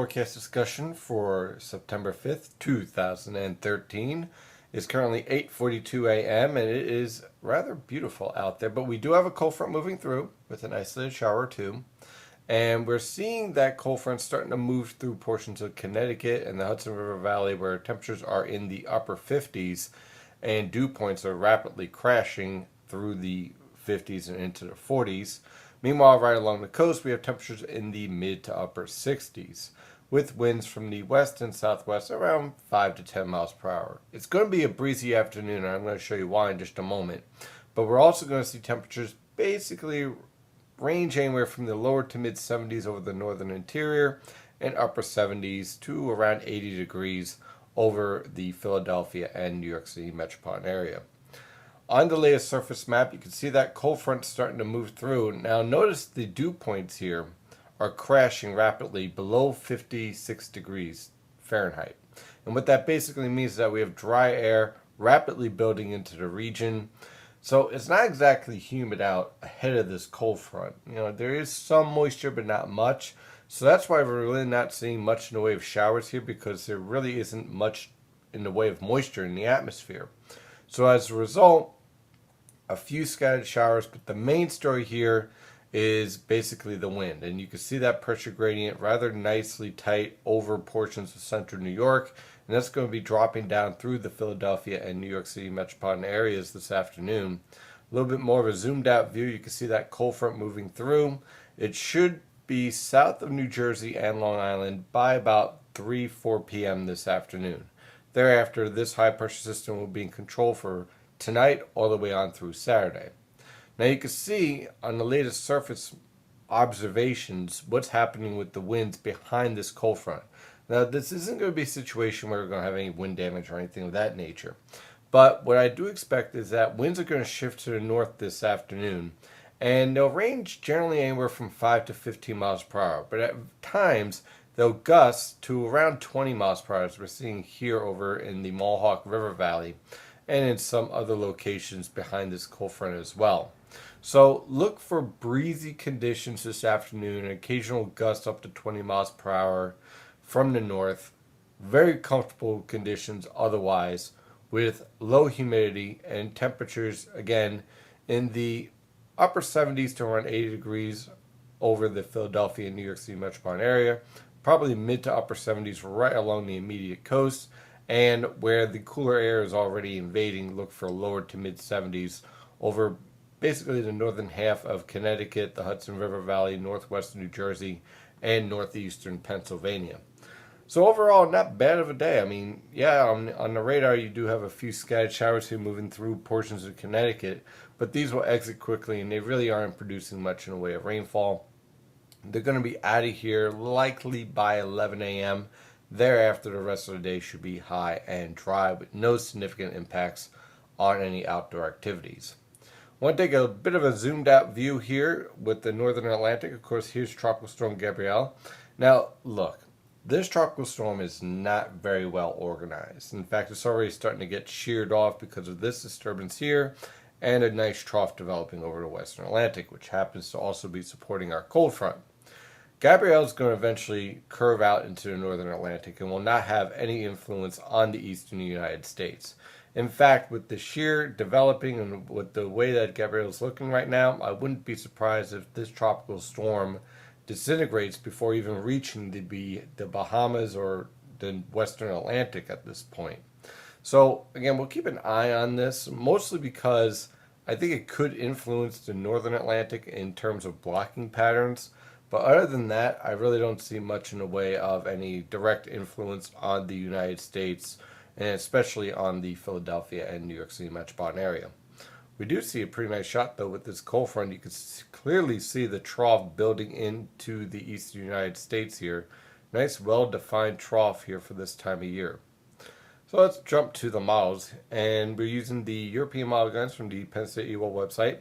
Forecast discussion for September 5th, 2013 is currently 8:42 a.m. and it is rather beautiful out there, but we do have a cold front moving through with an isolated shower or two. And we're seeing that cold front starting to move through portions of Connecticut and the Hudson River Valley where temperatures are in the upper 50s and dew points are rapidly crashing through the 50s and into the 40s. Meanwhile, right along the coast, we have temperatures in the mid to upper 60s with winds from the west and southwest around 5 to 10 miles per hour. It's going to be a breezy afternoon, and I'm going to show you why in just a moment. But we're also going to see temperatures basically range anywhere from the lower to mid 70s over the northern interior and upper 70s to around 80 degrees over the Philadelphia and New York City metropolitan area. On the latest surface map, you can see that cold front starting to move through. Now notice the dew points here are crashing rapidly below 56 degrees Fahrenheit. And what that basically means is that we have dry air rapidly building into the region. So it's not exactly humid out ahead of this cold front. There is some moisture, but not much. So that's why we're really not seeing much in the way of showers here, because there really isn't much in the way of moisture in the atmosphere. So as a result, a few scattered showers, but the main story here is basically the wind. And you can see that pressure gradient rather nicely tight over portions of central New York. And that's going to be dropping down through the Philadelphia and New York City metropolitan areas this afternoon. A little bit more of a zoomed out view. You can see that cold front moving through. It should be south of New Jersey and Long Island by about 3-4 p.m. this afternoon. Thereafter, this high pressure system will be in control for tonight all the way on through Saturday. Now you can see on the latest surface observations what's happening with the winds behind this cold front. Now this isn't going to be a situation where we're going to have any wind damage or anything of that nature. But what I do expect is that winds are going to shift to the north this afternoon, and they'll range generally anywhere from 5 to 15 miles per hour. But at times they'll gust to around 20 miles per hour, as we're seeing here over in the Mohawk River Valley and in some other locations behind this cold front as well. So look for breezy conditions this afternoon, an occasional gust up to 20 miles per hour from the north. Very comfortable conditions otherwise, with low humidity and temperatures again in the upper 70s to around 80 degrees over the Philadelphia and New York City metropolitan area. Probably mid to upper 70s right along the immediate coast. And where the cooler air is already invading, look for lower to mid 70s over basically the northern half of Connecticut, the Hudson River Valley, northwestern New Jersey, and northeastern Pennsylvania. So overall, not bad of a day. I mean, yeah, on the radar you do have a few scattered showers here moving through portions of Connecticut, but these will exit quickly and they really aren't producing much in the way of rainfall. They're going to be out of here likely by 11 a.m. Thereafter, the rest of the day should be high and dry with no significant impacts on any outdoor activities. I want to take a bit of a zoomed out view here with the northern Atlantic. Of course, here's Tropical Storm Gabrielle. Now, look, this tropical storm is not very well organized. In fact, it's already starting to get sheared off because of this disturbance here and a nice trough developing over the western Atlantic, which happens to also be supporting our cold front. Gabrielle is going to eventually curve out into the northern Atlantic and will not have any influence on the eastern United States. In fact, with the shear developing and with the way that Gabrielle is looking right now, I wouldn't be surprised if this tropical storm disintegrates before even reaching the Bahamas or the western Atlantic at this point. So again, we'll keep an eye on this, mostly because I think it could influence the northern Atlantic in terms of blocking patterns. But other than that, I really don't see much in the way of any direct influence on the United States, and especially on the Philadelphia and New York City metropolitan area. We do see a pretty nice shot, though, with this cold front. You can clearly see the trough building into the eastern United States here. Nice, well-defined trough here for this time of year. So let's jump to the models, and we're using the European model guidance from the Penn State EWOL website.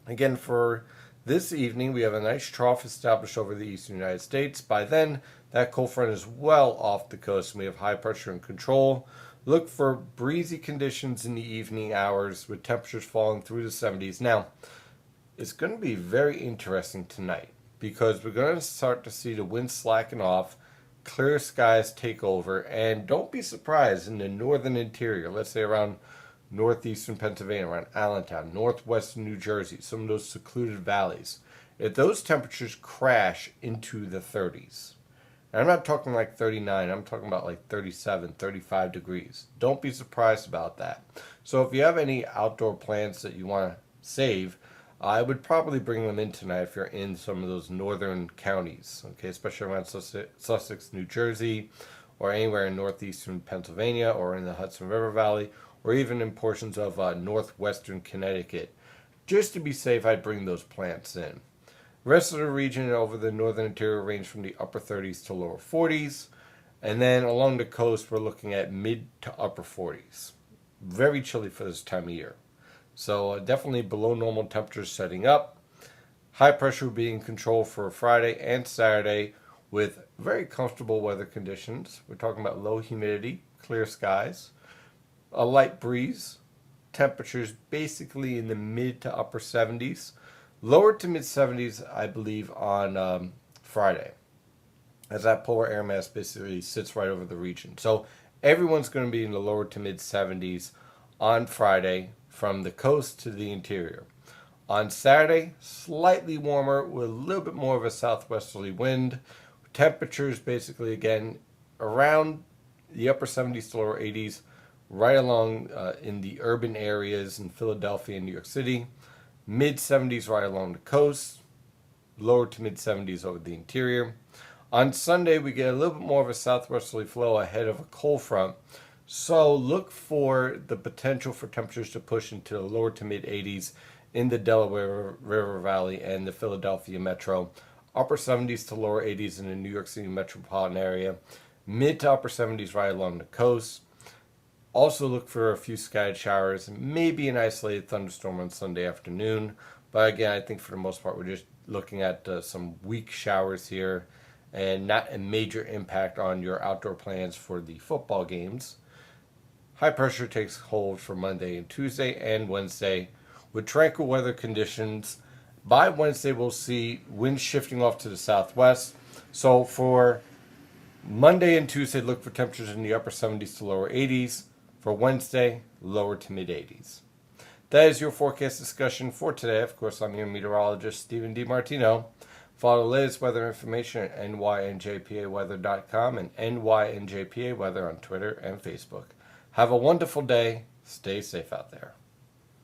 Again, for this evening, we have a nice trough established over the eastern United States. By then, that cold front is well off the coast, and we have high pressure and control. Look for breezy conditions in the evening hours with temperatures falling through the 70s. Now, it's going to be very interesting tonight because we're going to start to see the wind slacken off, clear skies take over, and don't be surprised in the northern interior, let's say around northeastern Pennsylvania, around Allentown, northwestern New Jersey, some of those secluded valleys, if those temperatures crash into the 30s. And I'm not talking like 39, I'm talking about like 37, 35 degrees. Don't be surprised about that. So if you have any outdoor plants that you want to save, I would probably bring them in tonight if you're in some of those northern counties, okay, especially around Sussex, New Jersey, or anywhere in northeastern Pennsylvania, or in the Hudson River Valley, or even in portions of northwestern Connecticut. Just to be safe, I'd bring those plants in. The rest of the region over the northern interior range from the upper 30s to lower 40s. And then along the coast, we're looking at mid to upper 40s. Very chilly for this time of year. So definitely below normal temperatures setting up. High pressure will be in control for Friday and Saturday with very comfortable weather conditions. We're talking about low humidity, clear skies, a light breeze, temperatures basically in the mid to upper 70s. Lower to mid 70s, I believe, on Friday, as that polar air mass basically sits right over the region. So everyone's going to be in the lower to mid 70s on Friday from the coast to the interior. On Saturday, slightly warmer with a little bit more of a southwesterly wind. Temperatures basically, again, around the upper 70s to lower 80s, right along in the urban areas in Philadelphia and New York City. Mid 70s right along the coast, lower to mid 70s over the interior. On Sunday, we get a little bit more of a southwesterly flow ahead of a cold front. So look for the potential for temperatures to push into the lower to mid 80s in the Delaware River Valley and the Philadelphia metro. Upper 70s to lower 80s in the New York City metropolitan area. Mid to upper 70s right along the coast. Also look for a few scattered showers, maybe an isolated thunderstorm on Sunday afternoon. But again, I think for the most part, we're just looking at some weak showers here and not a major impact on your outdoor plans for the football games. High pressure takes hold for Monday and Tuesday and Wednesday with tranquil weather conditions. By Wednesday, we'll see winds shifting off to the southwest. So for Monday and Tuesday, look for temperatures in the upper 70s to lower 80s. For Wednesday, lower to mid 80s. That is your forecast discussion for today. Of course, I'm your meteorologist, Stephen DiMartino. Follow the latest weather information at nynjpaweather.com and nynjpaweather on Twitter and Facebook. Have a wonderful day. Stay safe out there.